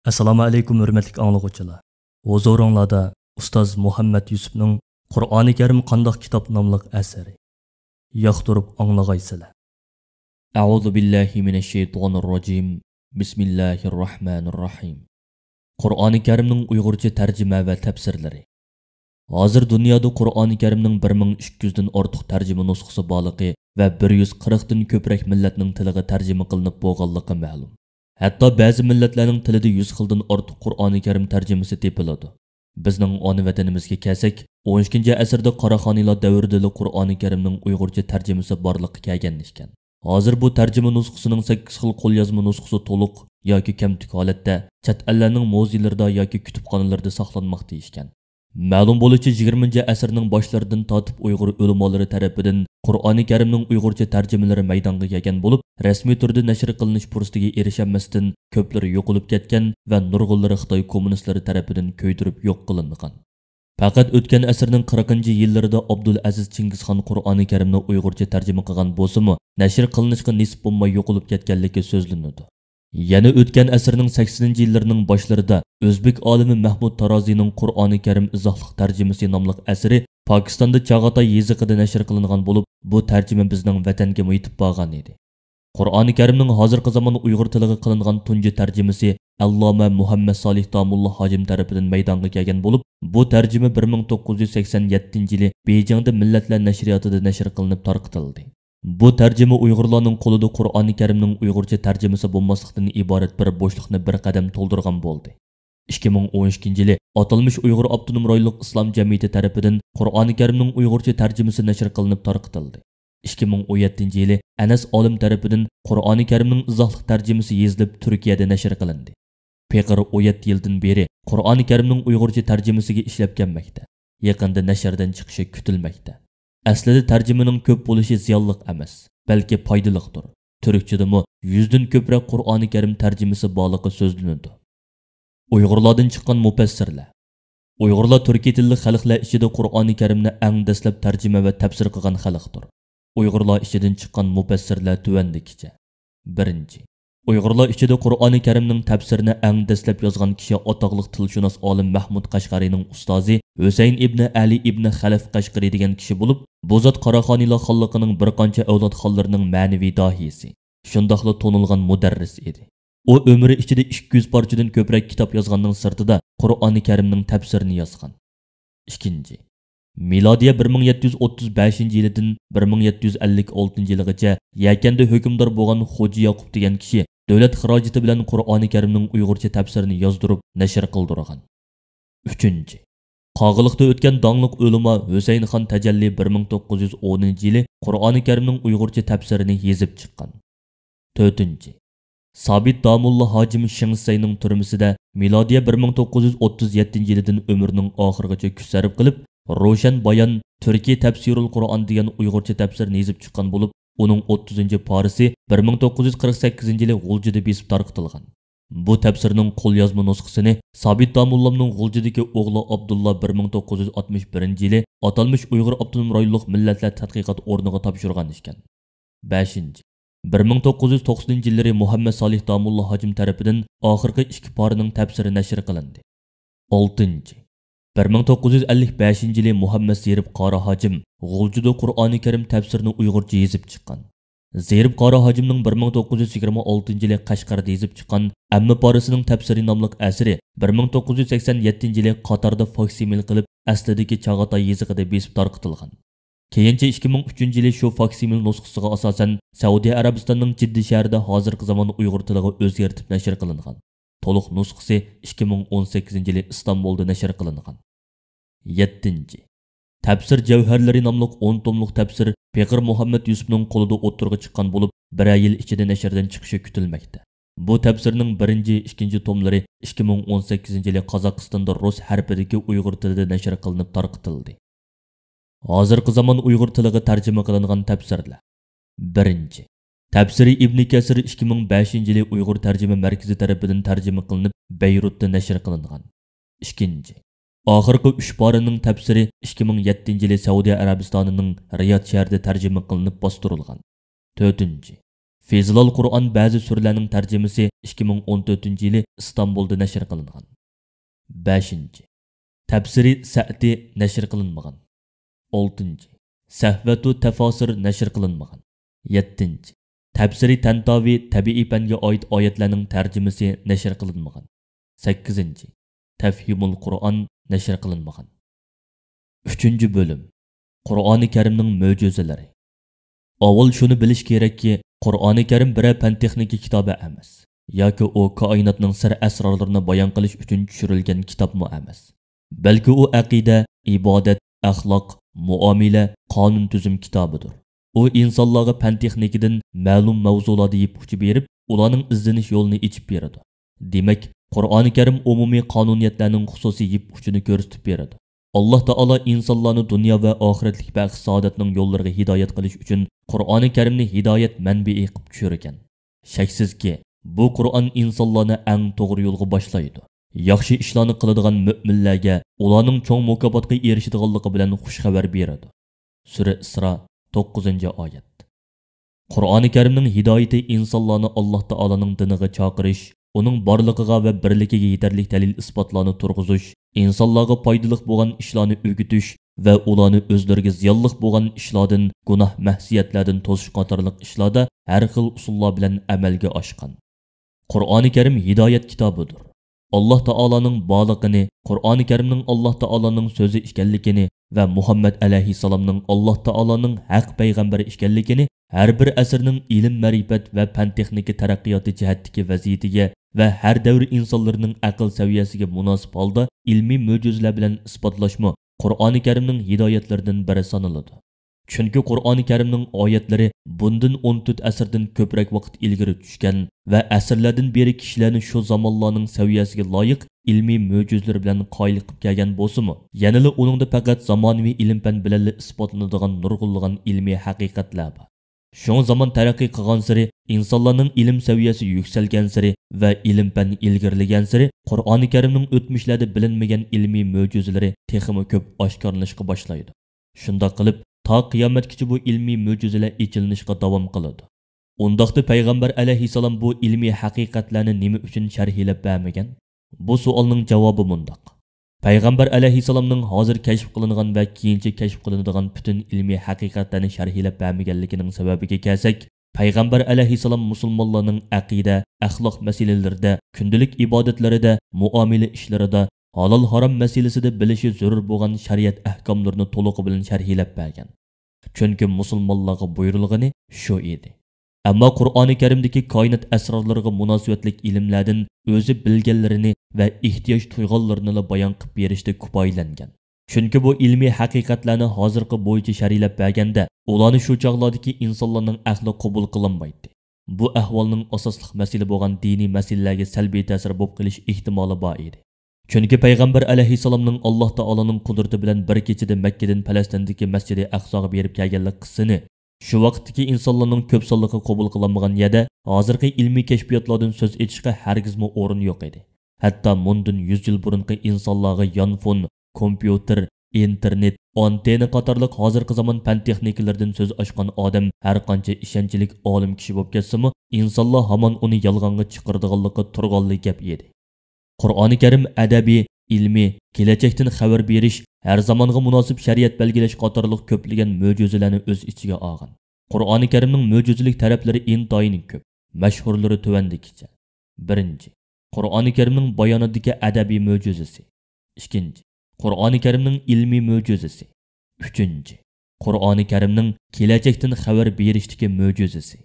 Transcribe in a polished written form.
Assalomu alaykum hurmatli anglovchilar. Huzuringlarda ustoz Muhammad Yusufning Qur'oni Karim qandoq kitob nomli asari. Yoqtirib anglag'aysizlar. A'udhu billahi minash shaytonir rojim. Bismillahir rohmanir rohim. Qur'oni Karimning Uyg'urcha tarjima va tafsirlari. Hozir dunyoda Qur'oni Karimning 1200 dan ortiq tarjima nusxasi borligi va 140 dan ko'proq millatning tiliga tarjima qilinib bo'lganligi ma'lum. Hatto ba'zi millatlarning tilida 100 xildan ortiq Qur'oni Karim tarjimasi topiladi. Bizning ona vatanimizga kelsak, 12-asrda Qaraxoniylar davrida Qur'oni Karimning Uyg'urcha tarjimasi borligi kelgan ekan. Hozir bu tarjima nusxasining 8 xil qo'lyozma nusxasi to'liq yoki kamtik holatda chet ellarning muzeylarida yoki kutubxonalarda saqlanmoqda ekan. Ma'lum bo'lishicha 20-asrning boshlaridan tortib Uyg'ur ulamolari tomonidan Qur'oni Karimning Uyg'urcha tarjimalari maydonga kelgan bo'lib, rasmiy turda nashr qilinish fursatiga erishamasdan ko'plari yo'qolib ketgan va nurg'unlari Xitoy kommunistlari tomonidan ko'ydirib yo'q qilingan. Faqat o'tgan asrning 40-yillarida Abdul Aziz Chingizxon Qur'oni Karimni Uyg'urcha tarjima qilgan bo'lsa-mu, nashr qilinishga nisb bo'lmay yo'qolib ketganligi so'zlanadi. Yana o'tgan asrning 80-yillarining boshlarida O'zbek olimi Mahmud Tarozining Qur'oni Karim izohliq tarjimasi nomli asari Pokistonda Chag'atay yeziqida nashr qilingan bo'lib, bu tarjima bizning vatanga yetib borgan edi. Qur'oni Karimning hozirgi zamon Uyg'ur tiliga qilingan tunji tarjimasi Alloma Muhammad Solih Domullo hojim tomonidan maydonga kelgan bo'lib, bu tarjima 1987-yili Beyjingda Millatlar nashriyotida nashr qilinib tarqatildi. Bu tarjima Uyg'urlarning qo'lida Qur'oni Karimning Uyg'urcha tarjimasi bo'lmaslikdan iborat bir bo'shliqni bir qadam to'ldirgan bo'ldi. 2012-yili atalmış Uyg'ur Abdunum Royliq Islom jamiyati tomonidan Qur'oni Karimning Uyg'urcha tarjimasi nashr qilinib tarqatildi. 2017-yili Anas olim tomonidan Qur'oni Karimning izohliq tarjimasi yozilib Turkiyada nashr qilindi. Peqir 17 yildan beri Qur'oni Karimning Uyg'urcha tarjimasiga ishlab kelmoqda. Yaqinda nashrdan chiqishi kutilmoqda. Aslida tarjimaning ko'p bo'lishi ziyonliq emas, balki foydaliqdir. Turkchadami 100 dan ko'proq Qur'oni Karim tarjimasi borligi so'zlanadi. Uyg'urlardan chiqqan mufassirlar. Uyg'urlar turkiy tilli xalqlar ichida Qur'oni Karimni eng dastlab tarjima va tafsir qilgan xalqdir. Uyg'urlar ichidan chiqqan mufassirlar tuvandikicha. 1. Uyg'urlar ichida Qur'oni Karimning tafsirini eng dastlab yozgan kishi otoqliq tilshunos olim Mahmud Qashqariyning ustozi Husayn ibn Ali ibn Xalaf Qashqari degan kishi bo'lib, bu zot Qaraxoniylar xonligining bir qancha avlod xonlarining ma'naviy dohiysi, shundoqla tonilgan mudarris edi. U umri ichida 200 parchadan ko'proq kitob yozganning sirtida Qur'oni Karimning tafsirini yozgan. 2. Milodiya 1735-yildan 1756-yilgacha Yakanda hukmdor bo'lgan Xo'ja Yoqub degan kishi davlat xarajati bilan Qur'oni Karimning Uyg'urcha tafsirini yozdirib, nashr qildirgan. 3. Qog'iliqda o'tgan dongliq ulamo Husaynxon Tajalli 1910-yili Qur'oni Karimning Uyg'urcha tafsirini yozib chiqqan. 4. Sabit Damulla hojim Shingsayning turmisida milodiya 1937-yildan umrining oxirigacha kuch sarf qilib, Roshan Bayon Turkiy Tafsirul Qur'on degan Uyg'urcha tafsirini yozib chiqqan bo'lib, uning 30-parisi 1948-yili G'uljida besib tarqatilgan. Bu tafsirning qo'lyozma nusxasini Sabit Damullaning G'uljidagi o'g'li Abdullah 1961-yili atalmış Uyg'ur Abdunum Royliq Millatlar tadqiqot o'rniga topshirgan ekan. 5. 1990-yillari Muhammad Solih Domullo hojim tomonidan oxirgi 2 parining tafsiri nashr qilindi. 6. 1955-yili Muhammad Zerib Qora hojim G'uljida Qur'oni Karim tafsirini Uyg'urcha yozib chiqqan. Zerib Qora hojimning 1926-yili Qashqarda yozib chiqqan Amma parasining tafsiri nomli asari 1987-yili Qatarda faksimil qilib aslidagi Chag'atay yeziqida besib tarqatilgan. Keyincha 2003-yili shu faksimil nusxasiga asosan Saudiya Arabistonining Jiddi shahrida hozirgi zamon Uyg'ur tiliga o'zgartib nashr qilingan. To'liq nusxasi 2018-yili Istanbulda nashr qilingan. 7. Tafsir Javharlari nomli 10 tomliq tafsir Peqir Muhammad Yusufning qo'lida o'tirg'i chiqqan bo'lib, 1 yil ichida nashrdan chiqishi kutilmoqda. Bu tafsirning 1-2 tomlari 2018-yili Qozog'istonda rus harfidagi Uyg'ur tilida nashr qilinib tarqatildi. Hozirgi zamon Uyg'ur tiliga tarjima qilingan tafsirlar. 1. Tafsiri Ibn Kasir 2005-yili Uyg'ur tarjima markazi tomonidan tarjima qilinib, Beyrutda nashr qilingan. 2. Oxirgi 3 parining tafsiri 2007-yili Saudiya Arabistonining Riyod shahrida tarjima qilinib bostirilgan. 4. Fezilal Qur'on ba'zi surlarning tarjimasi 2014-yili İstanbulda nashr qilingan. 5. Tafsiri Sa'di nashr qilinmagan. 6. Sahvatu Tafasir nashr qilinmagan. 7. Tafsiri Tantavi tabiiy fanga oid oyatlarning tarjimasi nashr qilinmagan. 8. Tafhimul Qur'on nashr qilinmagan. 3. Bölüm Qur'oni Karimning mo'jizalari. Avval shuni bilish kerakki, Qur'oni Karim biror fan texnika kitobi emas, yoki u koinotning sir asrorlarini bayon qilish uchun tushirilgan kitobmi emas. Balki u aqida, ibodat, axloq, muomala, qonun tuzum kitobidir. U insonlarga fan texnikadan ma'lum mavzularda yepuchi berib, ularning izlanish yo'lini ochib beradi. Demak, Qur'oni Karim umumiy qonuniyatlarning xususiy yepuchini ko'rsatib beradi. Allah Taala insonlarni dunyo va oxiratlik baxt saodatning yo'llariga hidoyat qilish uchun Qur'oni Karimni hidoyat manbai qilib tushirgan. Shaksizki, bu Qur'on insonlarni eng to'g'ri yo'lga boshlaydi. Yaxshi ishlarni qiladigan mu'minlarga ularning cho'ng mukofotga erishadiganligi bilan xush xabar beradi. Sura Isro 9-oyat. Qur'oni Karimning hidoyati insonlarni Alloh Taolaning diniga chaqirish, uning borligiga va birligiga yetarli dalil isbotlarni turg'izish, insonlarga foydali bo'lgan ishlarni o'rgatish va ularni o'zlariga ziyonli bo'lgan ishlardan, gunoh mahsiyatlardan to'sish qatorliq ishlarda har xil usullar bilan amalga oshgan. Qur'oni Karim hidoyat kitobidir. Alloh taolaning borligini, Qur'oni Karimning Alloh taolaning so'zi ekanligini va Muhammad alayhisalomning Alloh taolaning haq payg'ambari ekanligini har bir asrning ilm, ma'rifat va fan texnika taraqqiyoti jihatdagi vaziyatiga va har davr insonlarining aql saviyasiga munosib holda ilmiy mo'jizalar bilan isbotlashmi Qur'oni Karimning hidoyatlaridan biri sanaladi. Chunki Qur'oni Karimning oyatlari bundan 14 asrdan ko'proq vaqt ilgari tushgan va asrlardan beri kishilarni shu zamonlarning saviyasiga loyiq ilmiy mo'jizalar bilan qoyil qilib kelgan bo'lsa-mu, yanada uningda faqat zamonaviy ilm-fan bilan isbotlanadigan nurg'unlagan ilmiy haqiqatlar bor. Şoň zaman taraqqiy qilgan sari, insonlarning ilm saviyasi yuksalgan sari va ilm-fan ilgirlagan sari Qur'oni Karimning o'tmishlarda bilinmagan ilmiy mo'jizalari texmi ko'p oshkorlanishga boshlaydi. Shunda qilib, ta qiyomatgacha bu ilmiy mo'jizalar ichilinishga davom qiladi. Undaqda payg'ambar alayhisalom bu ilmiy haqiqatlarni nima uchun sharhlab bermagan? Bu savolning javobi mundaq. Payg'ambar alayhisalomning hozir kashf qilingan va keyincha kashf qilinadigan butun ilmiy haqiqatlarni sharhlab bermaganligining sababiga kelsak, payg'ambar alayhisalom musulmonlarning aqida, axloq masalalarida, kundalik ibodatlarida, muomala ishlarida, halol harom masalasida bilishi zarur bo'lgan shariat ahkomlarini to'liq bilan sharhlab bergan. Chunki musulmonlarga buyurilgani shu edi. Ammo Qur'oni Karimdagi koinot asrorlariga munosabatlik ilmlardan o'zi bilganlarini va ehtiyoj tuyg'unlarini bayon qilib berishda kifoyalangan. Chunki bu ilmiy haqiqatlarni hozirgi bo'yicha sharhlab berganda, ularni shu chog'lardagi insonlarning aqli qabul qilinmaydi. Bu ahvolning asosli masala bo'lgan diniy masalalarga salbiy ta'sir bo'lib qilish ehtimoli bor edi. Chunki payg'ambar alayhisalomning Alloh taolaning qudrati bilan bir kechada Makkadan Falastindagi Masjidi Aqsoga berib kelganlik qissini shu vaqtdagi insonlarning ko'p sonliqi qabul qilinmagan yerda hozirgi ilmiy kashfiyotlardan so'z etishga hargizmi o'rin yo'q edi. Hatto mundan 100 yil burungi insonlarga yonfon, kompyuter, internet, antena qatorliq hozirgi zamon fan texnikalaridan so'z ochgan odam har qancha ishonchlik olim kishi bo'lib ketsa-mu, insonlar hamon uni yolg'onga chiqaradiganligi turg'onli gap edi. Qur'oni Karim adabiy, ilmiy, kelajakdan xabar berish, har zamonga munosib shariat belgilash qatorliq ko'plagan mo'jizalarni o'z ichiga olgan. Qur'oni Karimning mo'jizalik taraflari intoyin ko'p. Mashhurlari tuvandikicha. 1. Qur'oni Karimning bayonidagi adabiy mo'jizasi. 2. Qur'oni Karimning ilmiy mo'jizasi. 3. Qur'oni Karimning kelajakdan xabar berishdagi mo'jizasi.